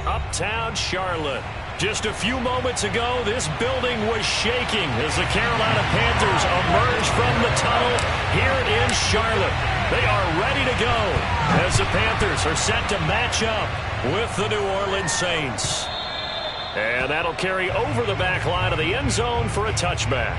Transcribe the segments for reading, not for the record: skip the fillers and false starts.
uptown Charlotte. Just a few moments ago, this building was shaking as the Carolina Panthers emerged from the tunnel here in Charlotte. They are ready to go as the Panthers are set to match up with the New Orleans Saints. And that'll carry over the back line of the end zone for a touchback.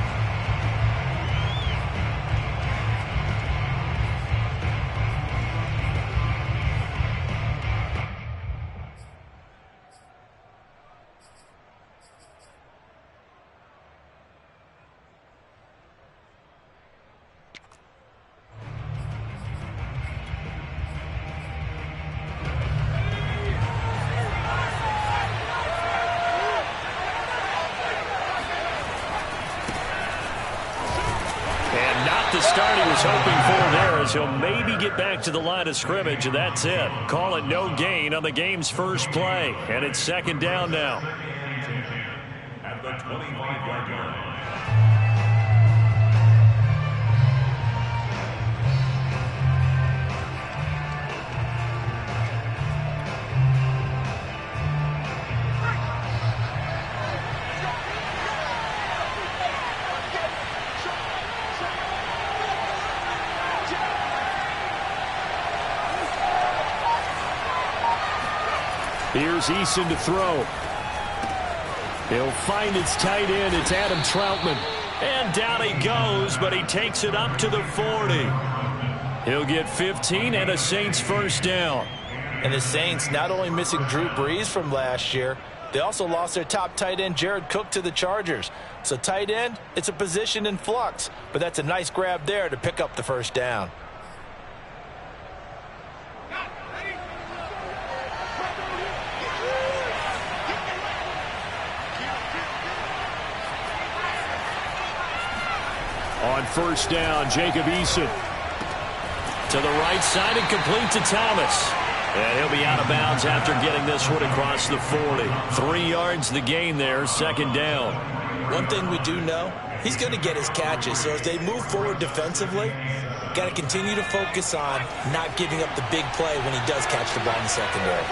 The start he was hoping for there as he'll maybe get back to the line of scrimmage, and that's it. Call it no gain on the game's first play, and it's second down now. At the 25-yard line. Here's Eason to throw. He'll find his tight end. It's Adam Troutman. And down he goes, but he takes it up to the 40. He'll get 15 and a Saints first down. And the Saints not only missing Drew Brees from last year, they also lost their top tight end, Jared Cook, to the Chargers. So tight end, it's a position in flux, but that's a nice grab there to pick up the first down. On first down, Jacob Eason to the right side and complete to Thomas. And he'll be out of bounds after getting this one across the 40. 3 yards the gain there, second down. One thing we do know, he's going to get his catches. So as they move forward defensively, got to continue to focus on not giving up the big play when he does catch the ball in the secondary.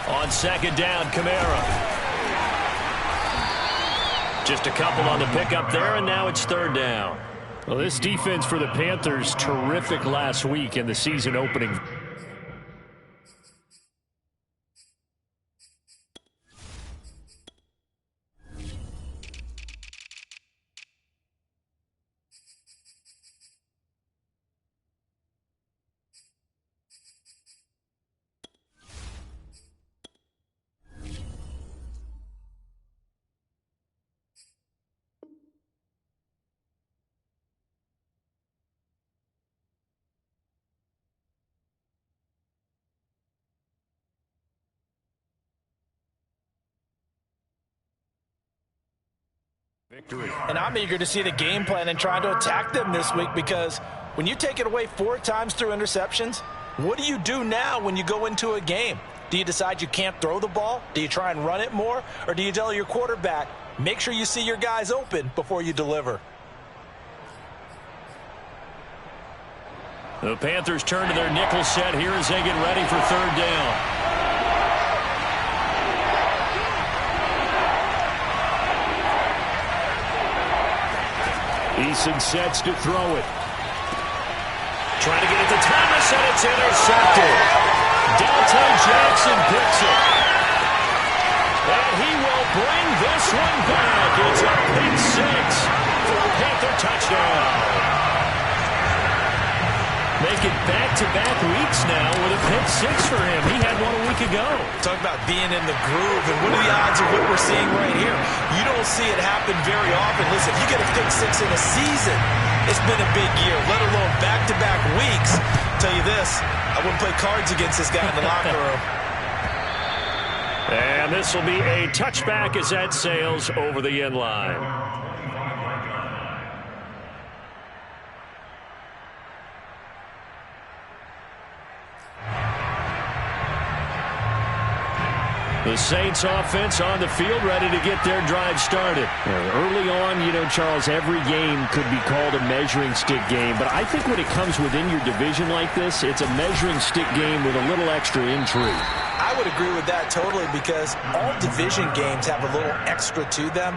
On second down, Kamara. Just a couple on the pickup there, and now it's third down. Well, this defense for the Panthers, terrific last week in the season opening. Victory. And I'm eager to see the game plan and trying to attack them this week, because when you take it away 4 times through interceptions, what do you do now when you go into a game? Do you decide you can't throw the ball? Do you try and run it more? Or do you tell your quarterback, make sure you see your guys open before you deliver? The Panthers turn to their nickel set here as they get ready for third down. Eason sets to throw it. Trying to get it to Thomas, and it's intercepted. Dante Jackson picks it. And he will bring this one back. It's a pick six for a Panther touchdown. Making back-to-back weeks now with a pick six for him. He had one a week ago. Talk about being in the groove, and what are the odds of what we're seeing right here? You don't see it happen very often. Listen, you get a pick six in a season, it's been a big year, let alone back-to-back weeks. I'll tell you this, I wouldn't play cards against this guy in the locker room. And this will be a touchback as that sails over the end line. The Saints offense on the field, ready to get their drive started. Early on, you know, Charles, every game could be called a measuring stick game. But I think when it comes within your division like this, it's a measuring stick game with a little extra intrigue. I would agree with that totally because all division games have a little extra to them.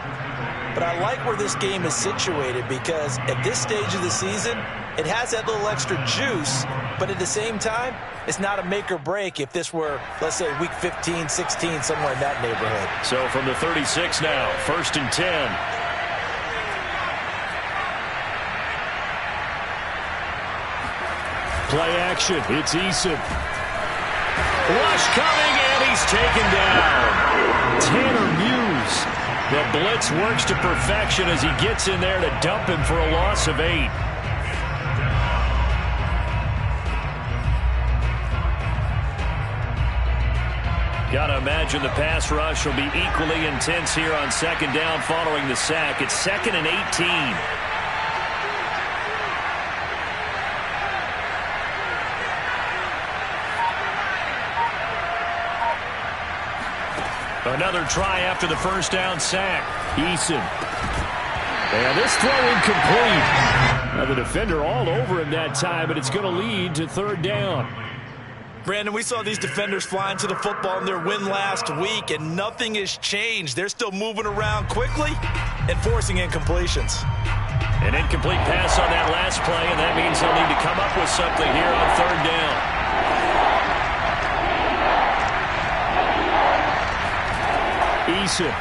But I like where this game is situated because at this stage of the season, it has that little extra juice, but at the same time, it's not a make or break if this were, let's say, week 15, 16, somewhere in that neighborhood. So from the 36 now, 1st and 10. Play action, it's Eason. Rush coming, and he's taken down. Tanner Muse. The blitz works to perfection as he gets in there to dump him for a loss of 8. Gotta imagine the pass rush will be equally intense here on 2nd down following the sack. It's 2nd and 18. Another try after the 1st down sack. Eason. And this throw incomplete. Now the defender all over him that time, but it's going to lead to 3rd down. Brandon, we saw these defenders flying to the football in their win last week, and nothing has changed. They're still moving around quickly and forcing incompletions. An incomplete pass on that last play, and that means they'll need to come up with something here on 3rd down. Eason.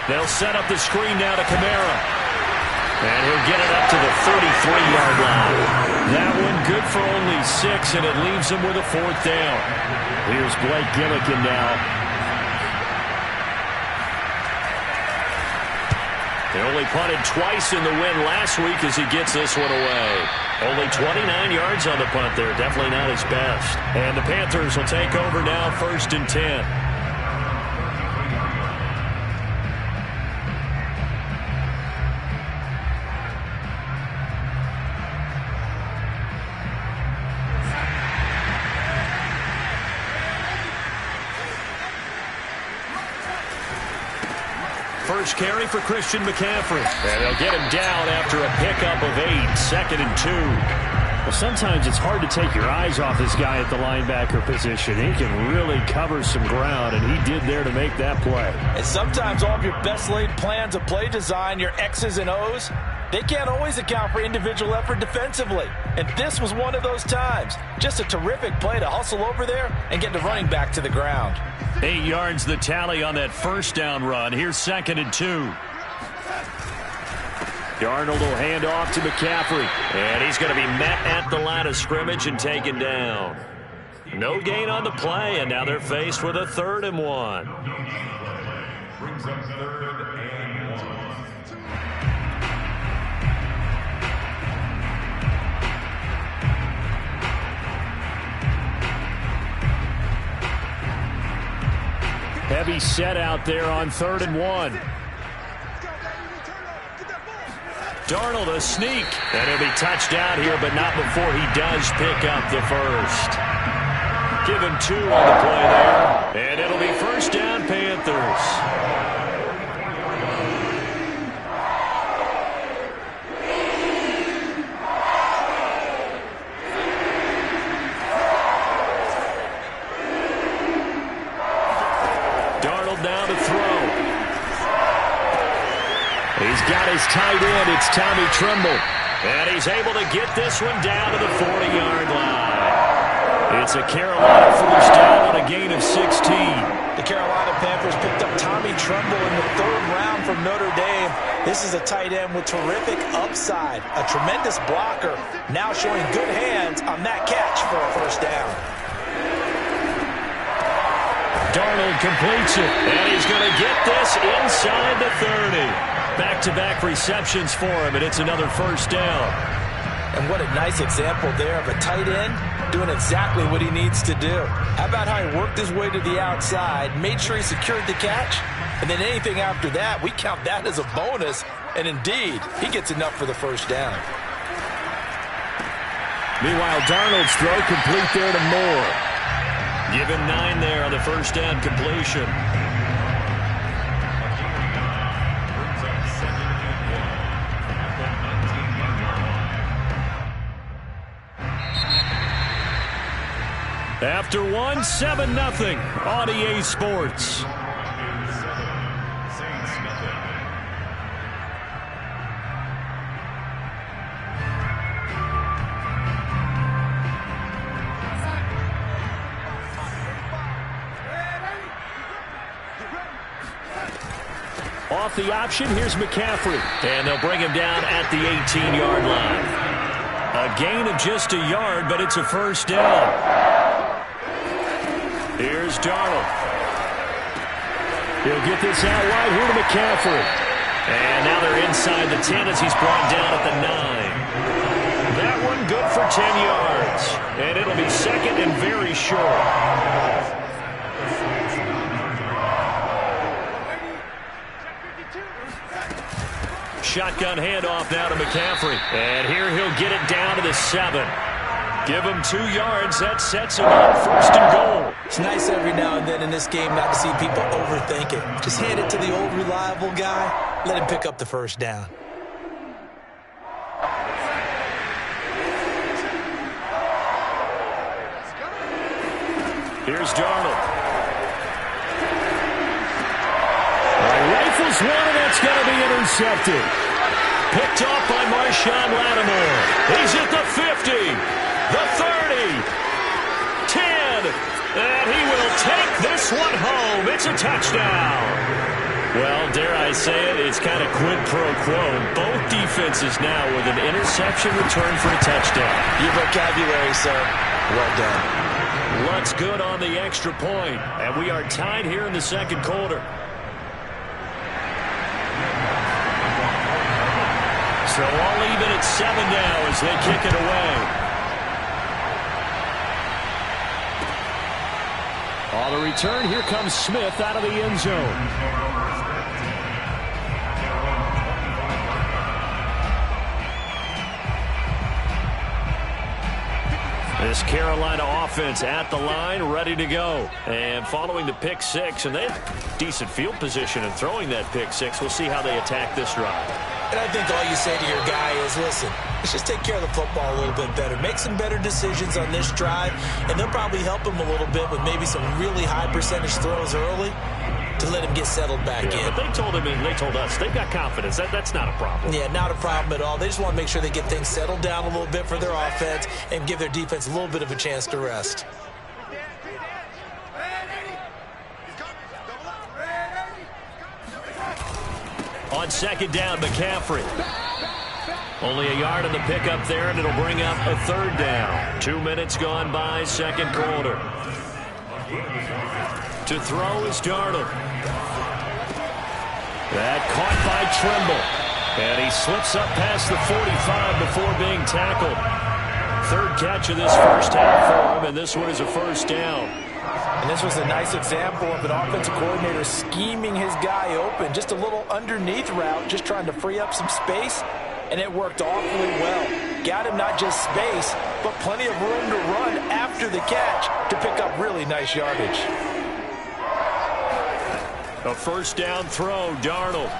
They'll set up the screen now to Kamara. And he'll get it up to the 33-yard line. That one good for only 6, and it leaves him with a 4th down. Here's Blake Gillikin now. They only punted twice in the win last week as he gets this one away. Only 29 yards on the punt there. Definitely not his best. And the Panthers will take over now, 1st and 10. First carry for Christian McCaffrey. And they'll get him down after a pickup of 8. 2nd and 2. Well, sometimes it's hard to take your eyes off this guy at the linebacker position. He can really cover some ground, and he did there to make that play. And sometimes all of your best laid plans of play design, your X's and O's, they can't always account for individual effort defensively. And this was one of those times. Just a terrific play to hustle over there and get the running back to the ground. 8 yards the tally on that 1st down run. Here's 2nd and 2. Darnold will hand off to McCaffrey. And he's going to be met at the line of scrimmage and taken down. No gain on the play, and now they're faced with a 3rd and 1. Brings up 3rd and 1. Heavy set out there on 3rd and 1. Darnold a sneak. And he'll be touched down here, but not before he does pick up the 1st. Give him 2 on the play there. And it'll be 1st down, Panthers. Now to throw. He's got his tight end. It's Tommy Tremble. And he's able to get this one down to the 40-yard line. It's a Carolina 1st down on a gain of 16. The Carolina Panthers picked up Tommy Tremble in the 3rd round from Notre Dame. This is a tight end with terrific upside. A tremendous blocker. Now showing good hands on that catch for a 1st down. Darnold completes it, and he's going to get this inside the 30. Back-to-back receptions for him, and it's another 1st down. And what a nice example there of a tight end doing exactly what he needs to do. How about how he worked his way to the outside, made sure he secured the catch, and then anything after that, we count that as a bonus, and indeed, he gets enough for the 1st down. Meanwhile, Darnold's throw complete there to Moore. Give him 9 there on the first down completion. After 1, 7-0 on EA Sports. Off the option, here's McCaffrey. And they'll bring him down at the 18-yard line. A gain of just a yard, but it's a first down. Here's Darnold. He'll get this out wide here to McCaffrey. And now they're inside the 10 as he's brought down at the 9. That one good for 10 yards. And it'll be second and very short. Shotgun handoff now to McCaffrey. And here he'll get it down to the 7. Give him 2 yards. That sets him up first and goal. It's nice every now and then in this game not to see people overthink it. Just hand it to the old reliable guy. Let him pick up the first down. Here's Darnold. Rifles one, and that's going to be intercepted. Picked off by Marshawn Lattimore. He's at the 50, the 30, 10, and he will take this one home. It's a touchdown. Well, dare I say it, it's kind of quid pro quo. Both defenses now with an interception return for a touchdown. Your vocabulary, sir. Well done. Looks good on the extra point, and we are tied here in the second quarter. So all even at 7 now as they kick it away. On the return, here comes Smith out of the end zone. This Carolina offense at the line, ready to go. And following the pick 6, and they have decent field position in throwing that pick 6. We'll see how they attack this drive. And I think all you say to your guy is, listen, let's just take care of the football a little bit better. Make some better decisions on this drive, and they'll probably help him a little bit with maybe some really high percentage throws early to let him get settled back in. But they told him and they told us they've got confidence. That's not a problem. Yeah, not a problem at all. They just want to make sure they get things settled down a little bit for their offense and give their defense a little bit of a chance to rest. On second down, McCaffrey. Only a yard on the pickup there, and it'll bring up a third down. 2 minutes gone by, second quarter. To throw is Darnold. That caught by Trimble. And he slips up past the 45 before being tackled. Third catch of this first half for him, and this one is a first down. And this was a nice example of an offensive coordinator scheming his guy open. Just a little underneath route, just trying to free up some space, and it worked awfully well. Got him not just space, but plenty of room to run after the catch to pick up really nice yardage. A first down throw, Darnold.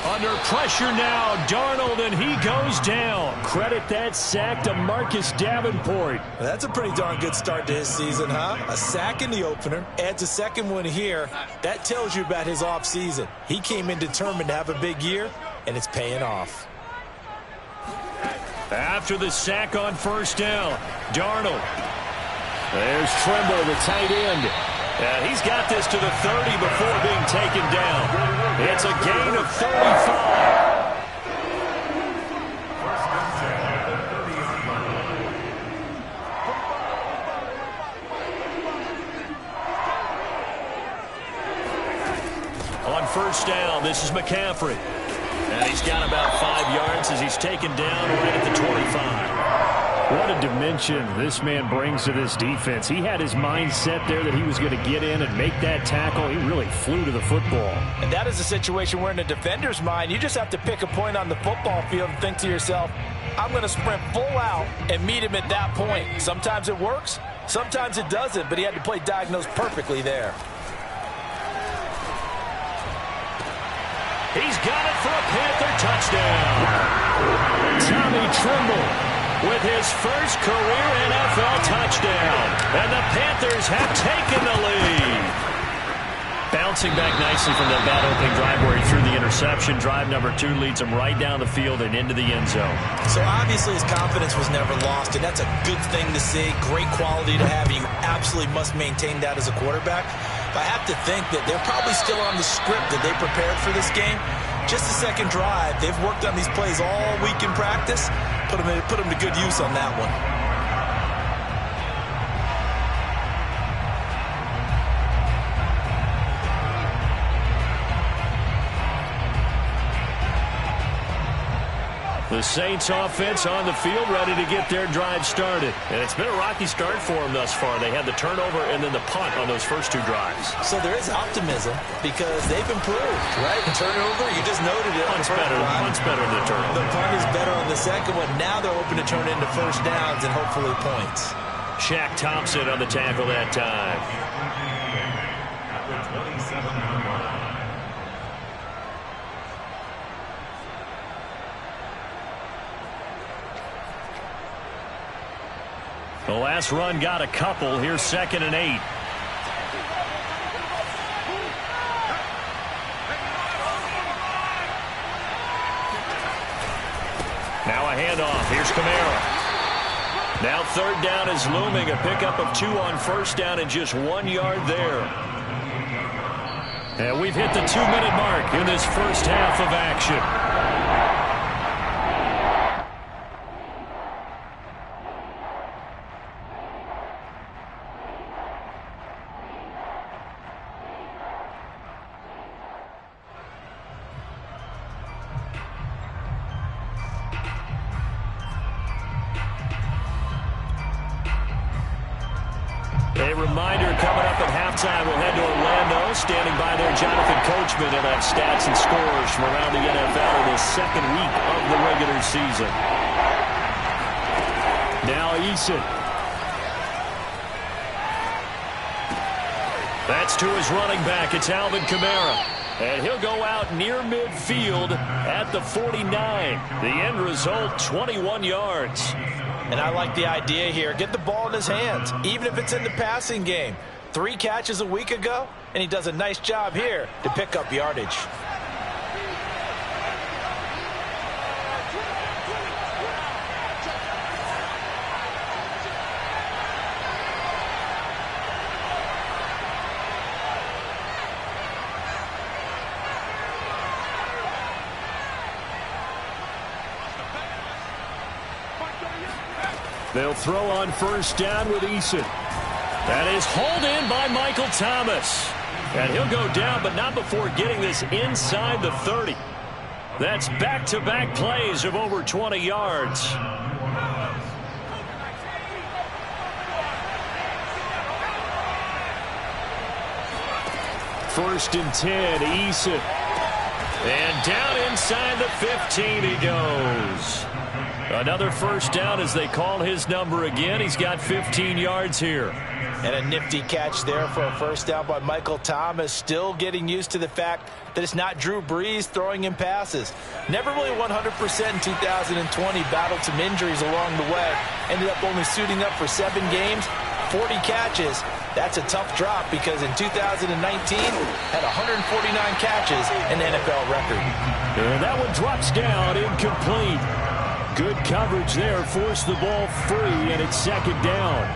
Under pressure now, Darnold, and he goes down. Credit that sack to Marcus Davenport. Well, that's a pretty darn good start to his season, huh? A sack in the opener, adds a second one here. That tells you about his offseason. He came in determined to have a big year, and it's paying off. After the sack on first down, Darnold. There's Trimble, the tight end. And he's got this to the 30 before being taken down. It's a gain of 35. On first down, this is McCaffrey. And he's got about 5 yards as he's taken down right at the 25. What a dimension this man brings to this defense. He had his mind set there that he was going to get in and make that tackle. He really flew to the football. And that is a situation where in a defender's mind, you just have to pick a point on the football field and think to yourself, I'm going to sprint full out and meet him at that point. Sometimes it works, Sometimes it doesn't, but he had to play diagnose perfectly there. He's got it for a Panther touchdown. Tommy Tremble with his first career NFL touchdown. And the Panthers have taken the lead. Bouncing back nicely from that bad opening drive where he threw the interception. Drive number 2 leads him right down the field and into the end zone. So obviously his confidence was never lost, and that's a good thing to see. Great quality to have. You absolutely must maintain that as a quarterback. But I have to think that they're probably still on the script that they prepared for this game. Just the second drive. They've worked on these plays all week in practice. Put them to good use on that one. The Saints offense on the field, ready to get their drive started. And it's been a rocky start for them thus far. They had the turnover and then the punt on those first 2 drives. So there is optimism because they've improved, right? The turnover, you just noted it. Punt's better than the turnover. The punt is better on the second one. Now they're hoping to turn into first downs and hopefully points. Shaq Thompson on the tackle that time. The last run got a couple. Here's 2nd and 8. Now a handoff. Here's Kamara. Now 3rd down is looming. A pickup of 2 on 1st down and just 1 yard there. And we've hit the 2-minute mark in this first half of action. A reminder coming up at halftime, we'll head to Orlando. Standing by there, Jonathan Coachman, and have stats and scores from around the NFL in the 2nd week of the regular season. Now Eason. That's to his running back. It's Alvin Kamara. And he'll go out near midfield at the 49. The end result, 21 yards. And I like the idea here. Get the ball in his hands, even if it's in the passing game. 3 catches a week ago, and he does a nice job here to pick up yardage. They'll throw on 1st down with Eason. That is hauled in by Michael Thomas. And he'll go down, but not before getting this inside the 30. That's back-to-back plays of over 20 yards. First and 10, Eason. And down inside the 15 he goes. Another first down as they call his number again. He's got 15 yards here. And a nifty catch there for a first down by Michael Thomas. Still getting used to the fact that it's not Drew Brees throwing him passes. Never really 100% in 2020. Battled some injuries along the way. Ended up only suiting up for 7 games, 40 catches. That's a tough drop because in 2019 had 149 catches, an NFL record. And that one drops down incomplete. Good coverage there, forced the ball free, and it's 2nd down.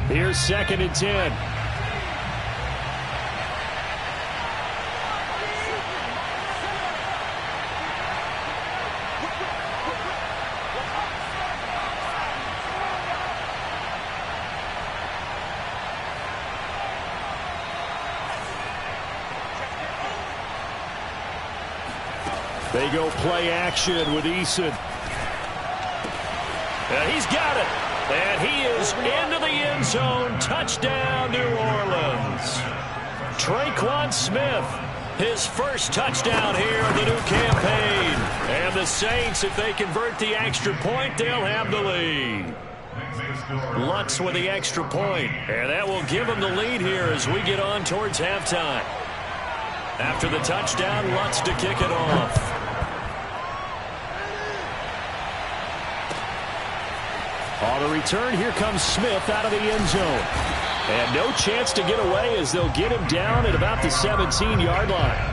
Here's 2nd and 10. They go play action with Eason. And he's got it. And he is into the end zone. Touchdown, New Orleans. Traquan Smith his first touchdown here in the new campaign. And the Saints, if they convert the extra point, they'll have the lead. Lutz with the extra point, and that will give them the lead here as we get on towards halftime. After the touchdown, Lutz to kick it off. On the return, here comes Smith out of the end zone. And no chance to get away as they'll get him down at about the 17-yard line.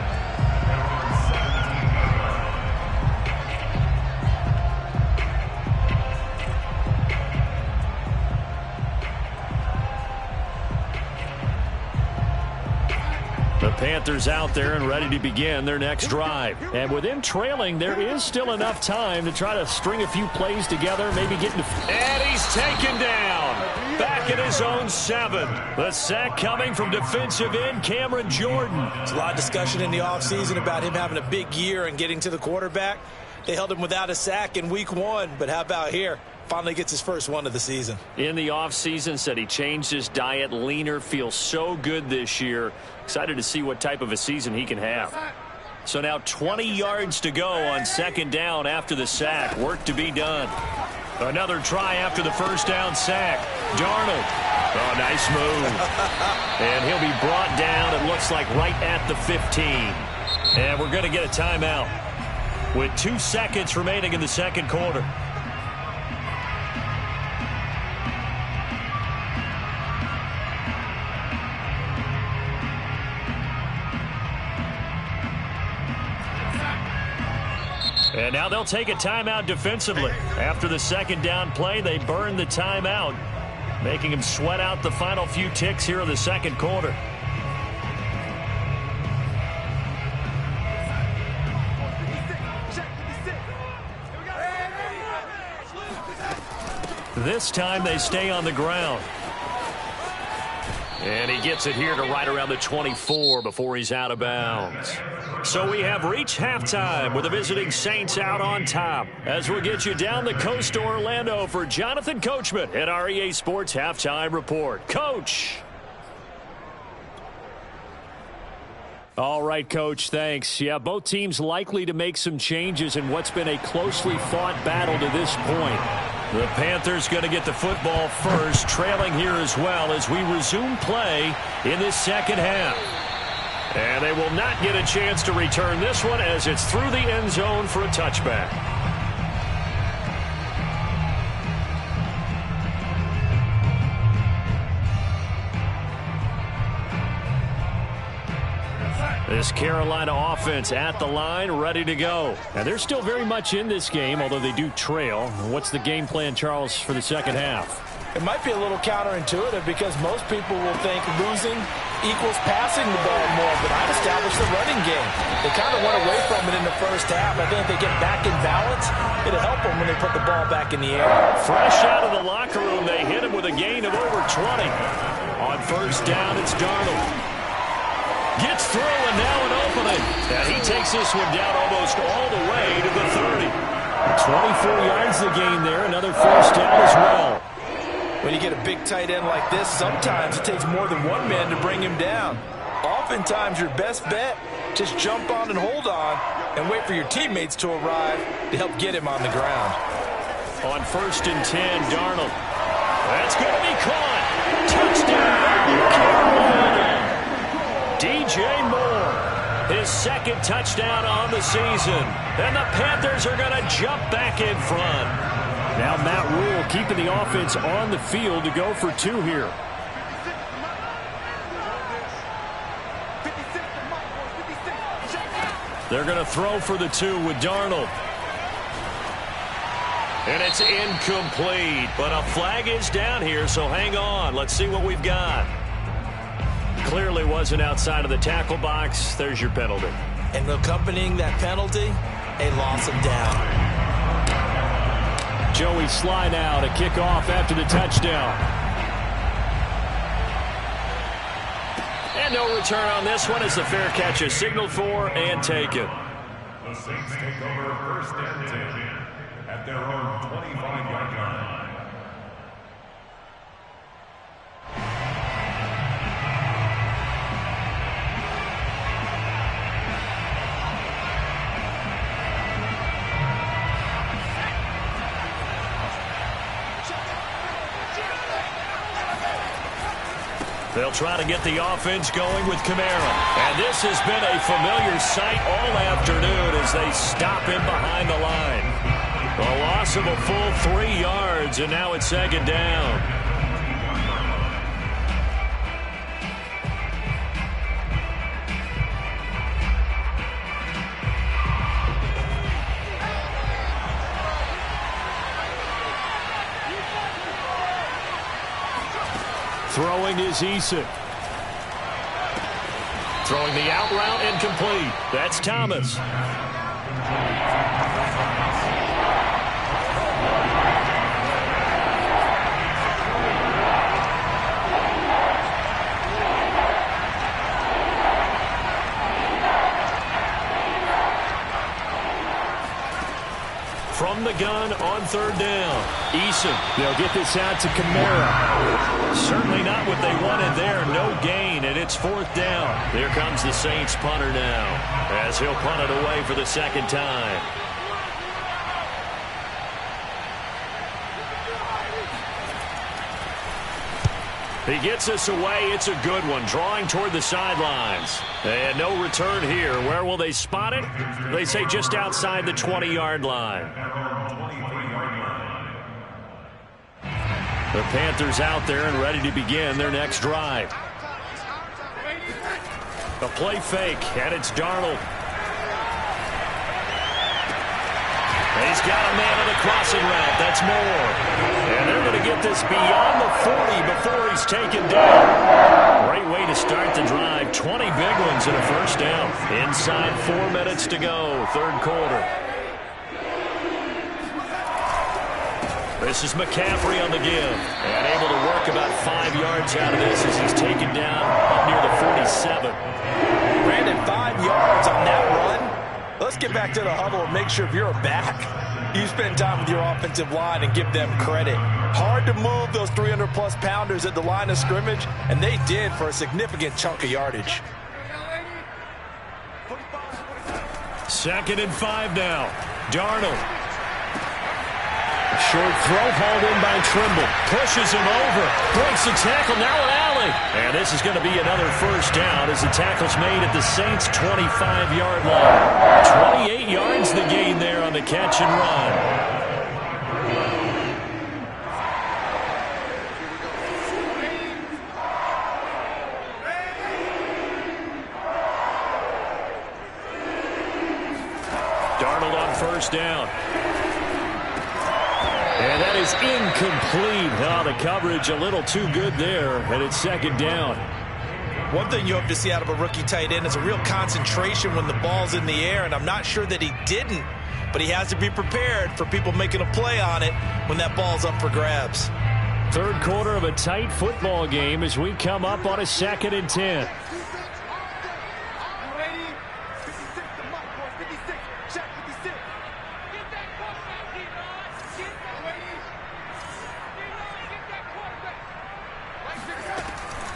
The Panthers out there and ready to begin their next drive. And with him trailing, there is still enough time to try to string a few plays together, maybe get into... And he's taken down. Back in his own 7. The sack coming from defensive end Cameron Jordan. There's a lot of discussion in the offseason about him having a big year and getting to the quarterback. They held him without a sack in week 1, but how about here? Finally gets his first one of the season. In the offseason, said he changed his diet, leaner, feels so good this year. Excited to see what type of a season he can have. So now 20 yards to go on second down after the sack. Work to be done. Another try after the first down sack. Darnold. Oh, nice move. And he'll be brought down, it looks like, right at the 15. And we're going to get a timeout with 2 seconds remaining in the second quarter. And now they'll take a timeout defensively. After the second down play, they burn the timeout, making him sweat out the final few ticks here in the second quarter. This time they stay on the ground. And he gets it here to right around the 24 before he's out of bounds. So we have reached halftime with the visiting Saints out on top. As we'll get you down the coast to Orlando for Jonathan Coachman at our EA Sports Halftime Report. Coach. All right, Coach, thanks. Yeah, both teams likely to make some changes in what's been a closely fought battle to this point. The Panthers going to get the football first, trailing here as well as we resume play in this second half. And they will not get a chance to return this one as it's through the end zone for a touchback. This Carolina offense at the line, ready to go. And they're still very much in this game, although they do trail. What's the game plan, Charles, for the second half? It might be a little counterintuitive because most people will think losing equals passing the ball more, but I've established the running game. They kind of went away from it in the first half. I think if they get back in balance, it'll help them when they put the ball back in the air. Fresh out of the locker room, they hit him with a gain of over 20. On first down, it's Darnold. Gets through, and now an opening. And he takes this one down almost all the way to the 30. 24 yards the gain there. Another first down as well. When you get a big tight end like this, sometimes it takes more than one man to bring him down. Oftentimes, your best bet, just jump on and hold on and wait for your teammates to arrive to help get him on the ground. On first and 10, Darnold. That's going to be caught. Touchdown, Carolina. DJ Moore, his second touchdown on the season. And the Panthers are going to jump back in front. Now Matt Rule keeping the offense on the field to go for 2 here. They're going to throw for the 2 with Darnold. And it's incomplete, but a flag is down here, so hang on. Let's see what we've got. Clearly wasn't outside of the tackle box. There's your penalty. And accompanying that penalty, a loss of down. Joey Sly now to kick off after the touchdown. And no return on this one as the fair catch is signaled for and taken. The Saints take over first and 10 at their own 25-yard line. They'll try to get the offense going with Kamara. And this has been a familiar sight all afternoon as they stop him behind the line. A loss of a full 3 yards, and now it's second down. Throwing is Eason. Throwing the out route incomplete. That's Thomas. From the gun on third down. Eason. They'll get this out to Kamara. Certainly not what they wanted there. No gain, and it's fourth down. Here comes the Saints punter now as he'll punt it away for the second time. He gets us away. It's a good one. Drawing toward the sidelines. And no return here. Where will they spot it? They say just outside the 20-yard line. The Panthers out there and ready to begin their next drive. A play fake, and it's Darnold. He's got a man on the crossing route. That's Moore. And they're going to get this beyond the 40 before he's taken down. Great way to start the drive. 20 big ones and a first down. Inside 4 minutes to go, third quarter. This is McCaffrey on the give. And able to work about 5 yards out of this as he's taken down up near the 47. Brandon, 5 yards on that run. Let's get back to the huddle and make sure if you're a back, you spend time with your offensive line and give them credit. Hard to move those 300-plus pounders at the line of scrimmage, and they did for a significant chunk of yardage. 2nd and 5 now. Darnold. Short throw hauled in by Trimble. Pushes him over. Breaks the tackle. Now an alley. And this is going to be another first down as the tackle's made at the Saints' 25-yard line. 28 yards the gain there on the catch and run. Darnold on first down. And that is incomplete. Oh, the coverage a little too good there, and it's second down. One thing you hope to see out of a rookie tight end is a real concentration when the ball's in the air, and I'm not sure that he didn't, but he has to be prepared for people making a play on it when that ball's up for grabs. Third quarter of a tight football game as we come up on a 2nd and 10.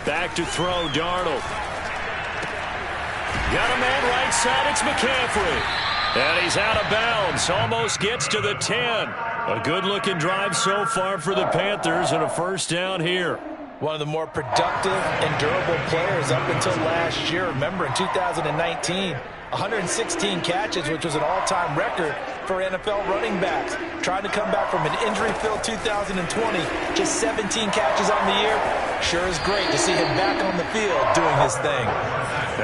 Back to throw, Darnold. Got a man right side, it's McCaffrey. And he's out of bounds, almost gets to the 10. A good-looking drive so far for the Panthers and a first down here. One of the more productive and durable players up until last year. Remember, in 2019, 116 catches, which was an all-time record for NFL running backs. Trying to come back from an injury-filled 2020, just 17 catches on the year. Sure is great to see him back on the field doing his thing.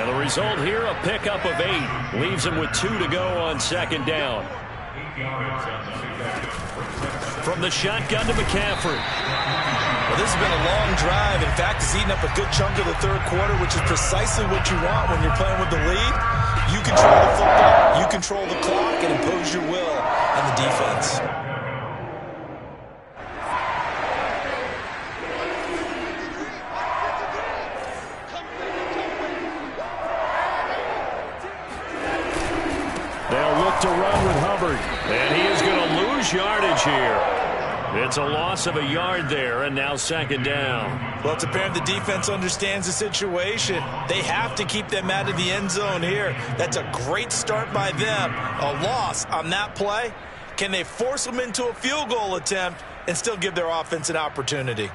And the result here, a pickup of 8. Leaves him with 2 to go on second down. From the shotgun to McCaffrey. Well, this has been a long drive. In fact, it's eaten up a good chunk of the third quarter, which is precisely what you want when you're playing with the lead. You control the football, you control the clock, and impose your will on the defense. They'll look to run with Hubbard, and he is going to lose yardage here. It's a loss of a yard there, and now second down. Well, it's apparent the defense understands the situation. They have to keep them out of the end zone here. That's a great start by them. A loss on that play. Can they force them into a field goal attempt and still give their offense an opportunity?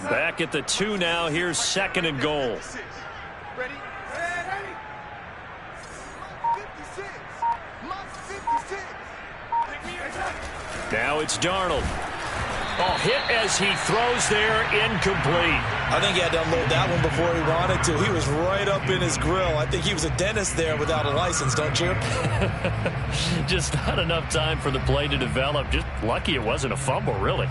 Back at the 2 now. Here's 2nd and goal. Ready? Ready? 56. 56. Now it's Darnold. Oh, hit as he throws there, incomplete. I think he had to unload that one before he wanted to. He was right up in his grill. I think he was a dentist there without a license, don't you? Just not enough time for the play to develop. Just lucky it wasn't a fumble, really.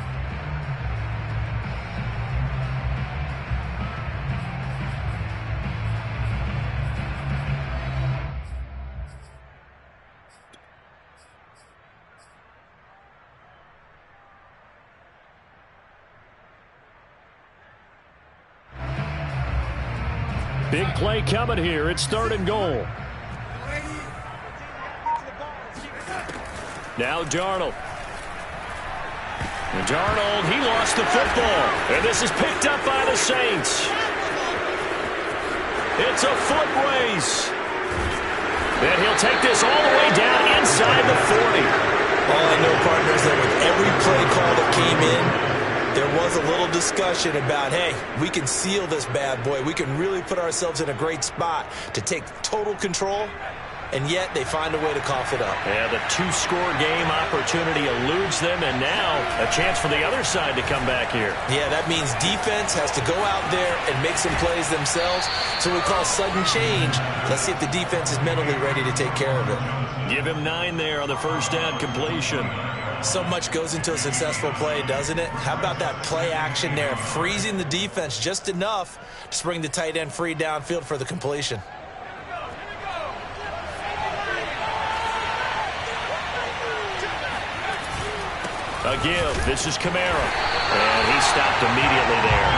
Big play coming here. It's 3rd and goal. Now Darnold. And Darnold, he lost the football. And this is picked up by the Saints. It's a foot race. And he'll take this all the way down inside the 40. All I know, partners, that with every play call that came in, there was a little discussion about, hey, we can seal this bad boy. We can really put ourselves in a great spot to take total control, and yet they find a way to cough it up. Yeah, the 2-score game opportunity eludes them, and now a chance for the other side to come back here. Yeah, that means defense has to go out there and make some plays themselves. So we call sudden change. Let's see if the defense is mentally ready to take care of it. Give him 9 there on the first down completion. So much goes into a successful play, doesn't it? How about that play action there, freezing the defense just enough to spring the tight end free downfield for the completion. A give. This is Kamara. And he stopped immediately there.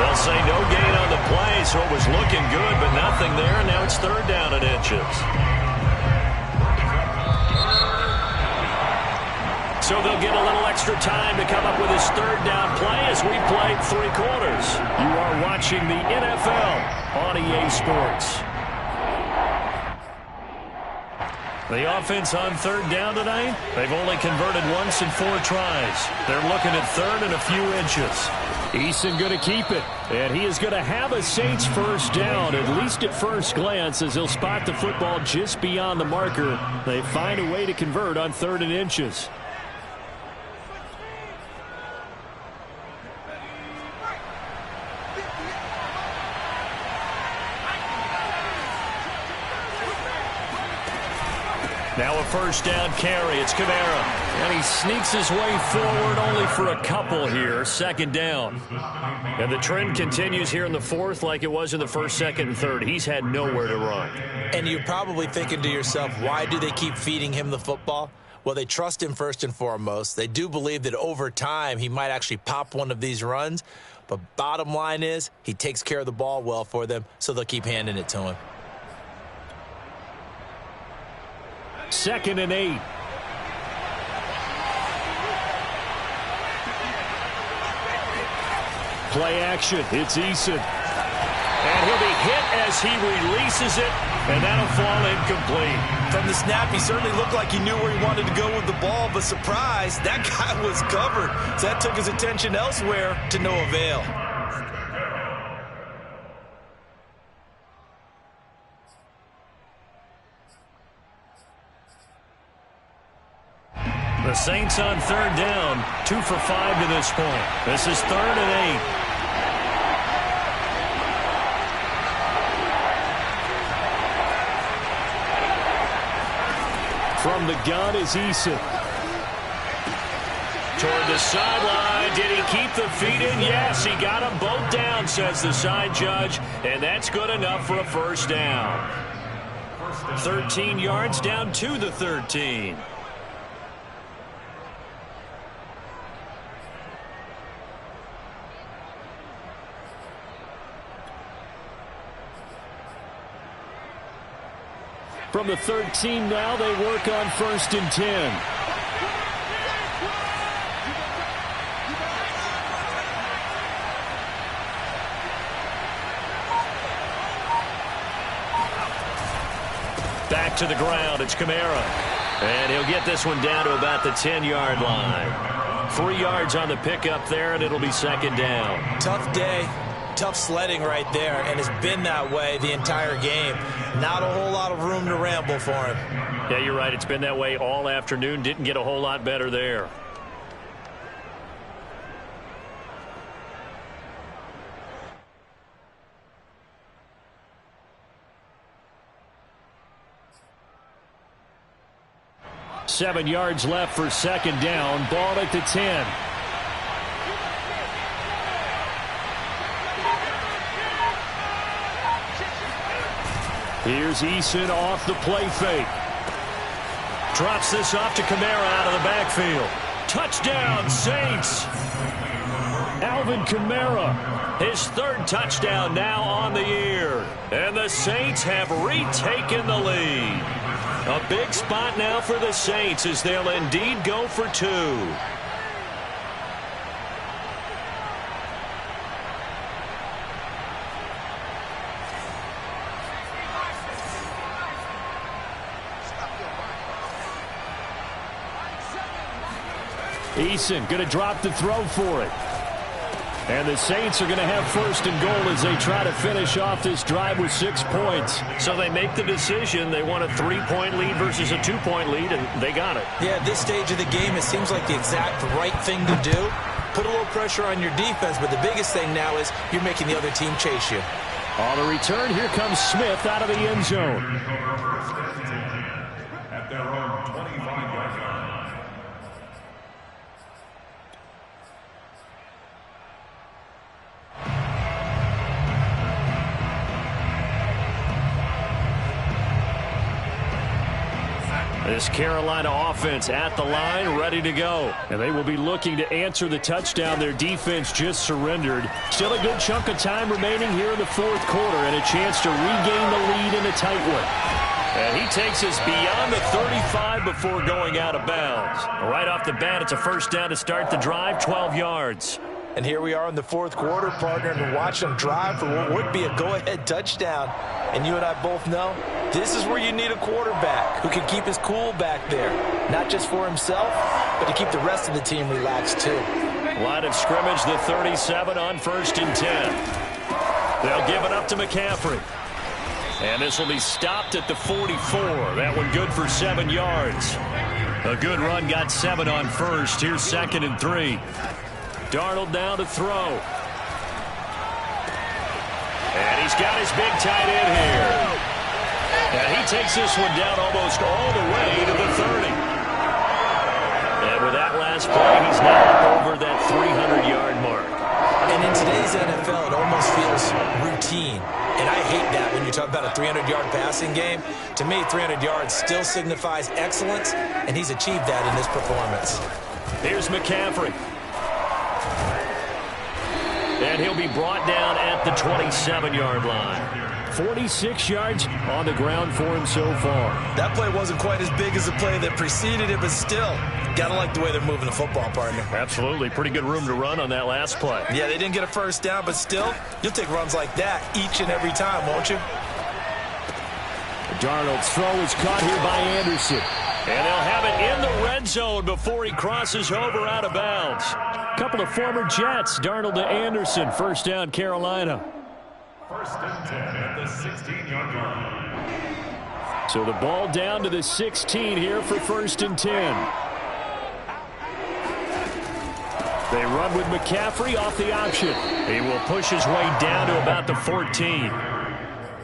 They'll say no gain on the play, so it was looking good, but nothing there. And now it's 3rd down and inches. So they'll get a little extra time to come up with his 3rd down play as we play 3 quarters. You are watching the NFL on EA Sports. The offense on 3rd down tonight, they've only converted once in 4 tries. They're looking at 3rd and a few inches. Eason going to keep it, and he is going to have a Saints first down, at least at first glance, as he'll spot the football just beyond the marker. They find a way to convert on 3rd and inches. Now a first down carry. It's Kamara. And he sneaks his way forward only for a couple here. 2nd down. And the trend continues here in the 4th like it was in the 1st, 2nd, and 3rd. He's had nowhere to run. And you're probably thinking to yourself, why do they keep feeding him the football? Well, they trust him first and foremost. They do believe that over time he might actually pop one of these runs. But bottom line is he takes care of the ball well for them, so they'll keep handing it to him. 2nd and 8. Play action. It's Eason. And he'll be hit as he releases it, and that'll fall incomplete. From the snap, he certainly looked like he knew where he wanted to go with the ball, but surprise, that guy was covered. So that took his attention elsewhere to no avail. The Saints on 3rd down, 2 for 5 to this point. This is 3rd and 8. From the gun is Eason. Toward the sideline. Did he keep the feet in? Yes, he got them both down, says the side judge. And that's good enough for a first down. 13 yards down to the 13. From the 13 now, they work on 1st and 10. Back to the ground, it's Kamara. And he'll get this one down to about the 10-yard line. 3 yards on the pickup there, and it'll be second down. Tough day, tough sledding right there, and it's been that way the entire game. Not a whole lot of room to ramble for him. Yeah, you're right. It's been that way all afternoon. Didn't get a whole lot better there. Seven yards left for second down. Ball at the 10. Here's Eason off the play fake. Drops this off to Kamara out of the backfield. Touchdown, Saints. Alvin Kamara, his third touchdown now on the year. And the Saints have retaken the lead. A big spot now for the Saints as they'll indeed go for 2. Eason going to drop the throw for it. And the Saints are going to have first and goal as they try to finish off this drive with 6 points. So they make the decision. They want a 3-point lead versus a 2-point lead, and they got it. Yeah, at this stage of the game, it seems like the exact right thing to do. Put a little pressure on your defense, but the biggest thing now is you're making the other team chase you. On the return, here comes Smith out of the end zone. At their own 25-yard line. This Carolina offense at the line, ready to go. And they will be looking to answer the touchdown their defense just surrendered. Still a good chunk of time remaining here in the fourth quarter and a chance to regain the lead in a tight one. And he takes us beyond the 35 before going out of bounds. Right off the bat, it's a first down to start the drive, 12 yards. And here we are in the fourth quarter, partner, and watch them drive for what would be a go-ahead touchdown. And you and I both know this is where you need a quarterback who can keep his cool back there. Not just for himself, but to keep the rest of the team relaxed too. Line of scrimmage, the 37 on 1st and 10. They'll give it up to McCaffrey. And this will be stopped at the 44. That one good for 7 yards. A good run, got 7 on 1st. Here's 2nd and 3. Darnold now to throw. And he's got his big tight end here. And he takes this one down almost all the way to the 30. And with that last play, he's now over that 300-yard mark. And in today's NFL, it almost feels routine. And I hate that when you talk about a 300-yard passing game. To me, 300 yards still signifies excellence, and he's achieved that in this performance. Here's McCaffrey. And he'll be brought down at the 27-yard line. 46 yards on the ground for him so far. That play wasn't quite as big as the play that preceded it, but still, gotta like the way they're moving the football, partner. Absolutely. Pretty good room to run on that last play. Yeah, they didn't get a first down, but still, you'll take runs like that each and every time, won't you? Darnold's throw is caught here by Anderson. And they'll have it in the red zone before he crosses over out of bounds. Couple of former Jets, Darnold to Anderson. First down, Carolina. 1st and 10 at the 16-yard line. So the ball down to the 16 here for 1st and 10. They run with McCaffrey off the option. He will push his way down to about the 14.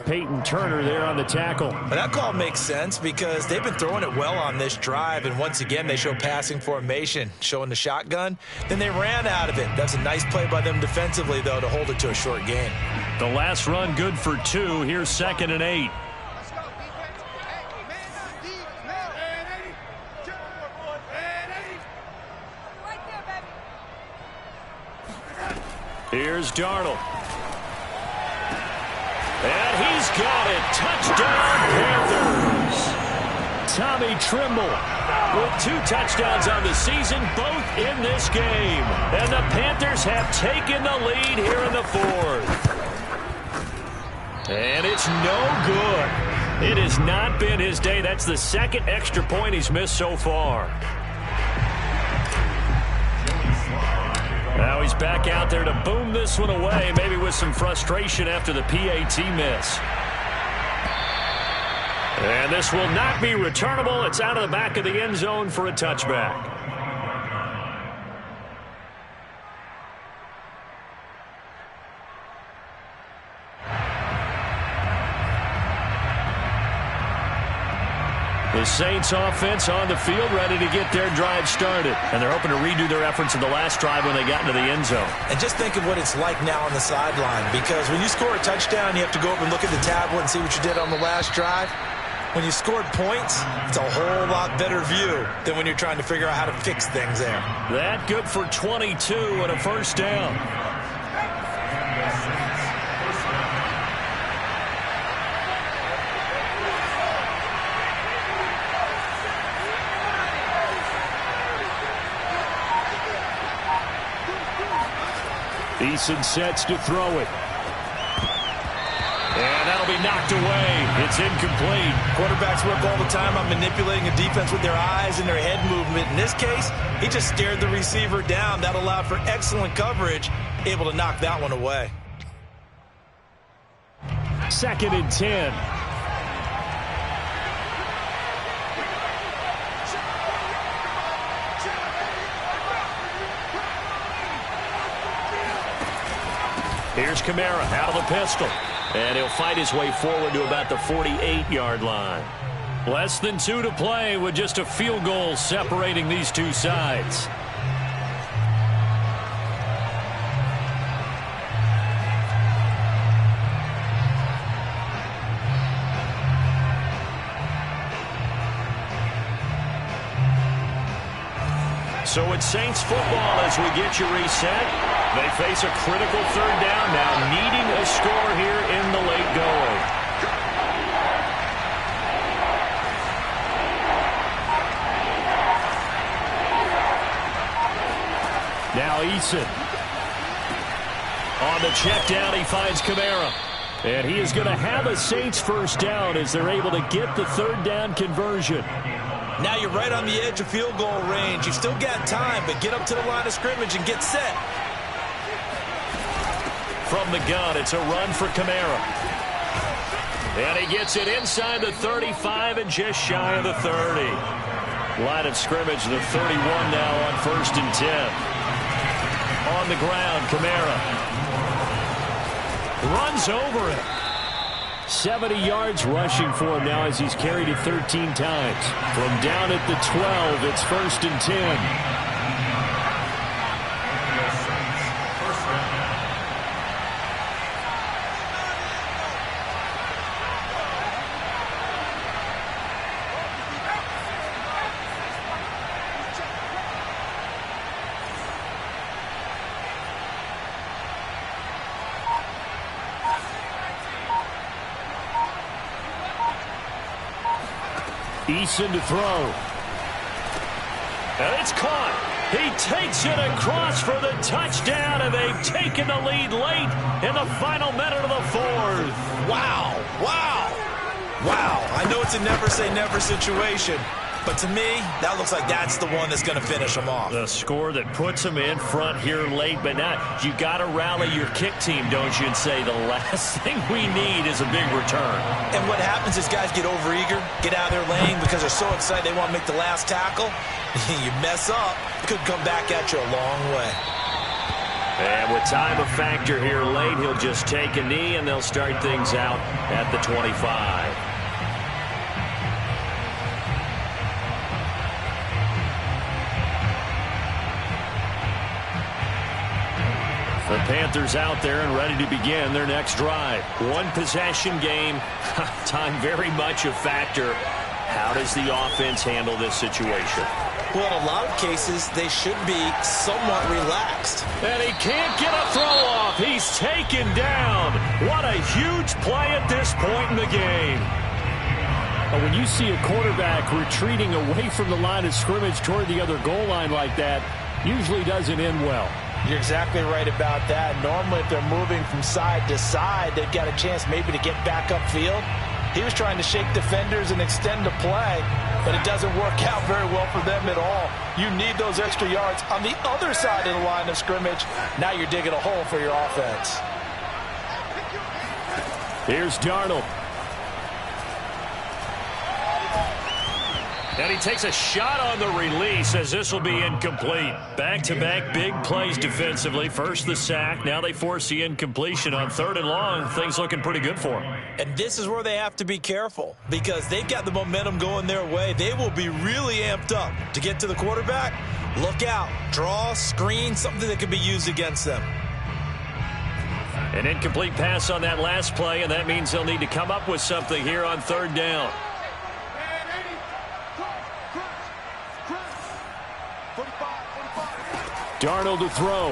Peyton Turner there on the tackle. That call makes sense because they've been throwing it well on this drive, and once again they show passing formation, showing the shotgun. Then they ran out of it. That's a nice play by them defensively, though, to hold it to a short gain. The last run good for 2. Here's 2nd and 8. Let's go, defense. Hey, man, deep, man. Hey, 80. Check the board, man. 80. Right there, baby. Here's Darnold. And he's got it. Touchdown, Panthers. Tommy Trimble with 2 touchdowns on the season, both in this game. And the Panthers have taken the lead here in the 4th. And it's no good. It has not been his day. That's the 2nd extra point he's missed so far. he's back out there to boom this one away, maybe with some frustration after the PAT miss. And this will not be returnable. It's out of the back of the end zone for a touchback. The Saints offense on the field, ready to get their drive started. And they're hoping to redo their efforts in the last drive when they got into the end zone. And just think of what it's like now on the sideline. Because when you score a touchdown, you have to go up and look at the tablet and see what you did on the last drive. When you scored points, it's a whole lot better view than when you're trying to figure out how to fix things there. That good for 22 and a first down. Eason sets to throw it. And that'll be knocked away. It's incomplete. Quarterbacks work all the time on manipulating a defense with their eyes and their head movement. In this case, he just stared the receiver down. That allowed for excellent coverage, able to knock that one away. 2nd and 10. Here's Kamara out of the pistol. And he'll fight his way forward to about the 48-yard line. Less than 2 to play with just a field goal separating these two sides. So it's Saints football as we get you reset. They face a critical 3rd down now, needing a score here in the late going. Now Eason. On the check down, he finds Kamara. And he is going to have a Saints first down as they're able to get the 3rd down conversion. Now you're right on the edge of field goal range. You've still got time, but get up to the line of scrimmage and get set. From the gun, it's a run for Kamara. And he gets it inside the 35 and just shy of the 30. Line of scrimmage, the 31 now on 1st and 10. On the ground, Kamara runs over it. 70 yards rushing for him now as he's carried it 13 times. From down at the 12, it's 1st and 10. Eason to throw. And it's caught. He takes it across for the touchdown, and they've taken the lead late in the final minute of the 4th. Wow. Wow. Wow. I know it's a never-say-never situation, but to me, that looks like that's the one that's going to finish them off. The score that puts them in front here late, but now you got to rally your kick team, don't you, and say the last thing we need is a big return. And what happens is guys get overeager, get out of their lane because they're so excited they want to make the last tackle. You mess up, it could come back at you a long way. And with time a factor here late, he'll just take a knee, and they'll start things out at the 25. The Panthers out there and ready to begin their next drive. One possession game, time very much a factor. How does the offense handle this situation? Well, in a lot of cases, they should be somewhat relaxed. And he can't get a throw off. He's taken down. What a huge play at this point in the game. When you see a quarterback retreating away from the line of scrimmage toward the other goal line like that, usually doesn't end well. You're exactly right about that. Normally, if they're moving from side to side, they've got a chance maybe to get back upfield. He was trying to shake defenders and extend the play, but it doesn't work out very well for them at all. You need those extra yards on the other side of the line of scrimmage. Now you're digging a hole for your offense. Here's Darnold. And he takes a shot on the release as this will be incomplete. Back-to-back big plays defensively. First the sack. Now they force the incompletion on 3rd and long. Things looking pretty good for them. And this is where they have to be careful because they've got the momentum going their way. They will be really amped up to get to the quarterback. Look out. Draw, screen, something that could be used against them. An incomplete pass on that last play, and that means they'll need to come up with something here on 3rd down. Darnold to throw.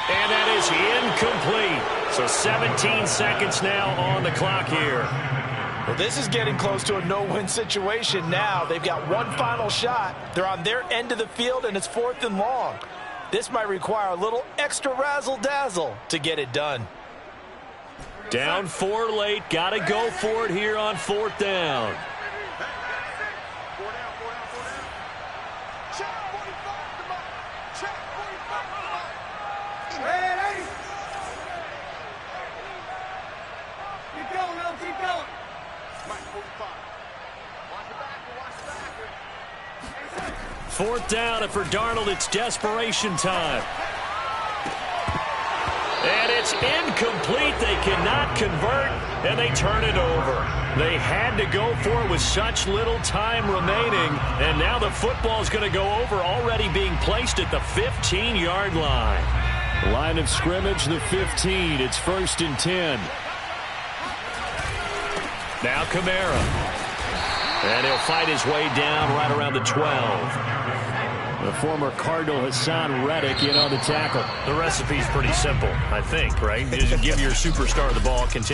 And that is incomplete. So 17 seconds now on the clock here. Well, this is getting close to a no-win situation now. They've got one final shot. They're on their end of the field, and it's 4th and long. This might require a little extra razzle-dazzle to get it done. Down 4 late. Got to go for it here on 4th down. Fourth down, and for Darnold, it's desperation time. And it's incomplete. They cannot convert, and they turn it over. They had to go for it with such little time remaining, and now the football is going to go over, already being placed at the 15-yard line. Line of scrimmage, the 15. It's 1st and 10. Now Kamara. And he'll fight his way down right around the 12. The former Cardinal Hassan Reddick in on the tackle. The recipe's pretty simple, I think, right? You just give your superstar the ball, continue.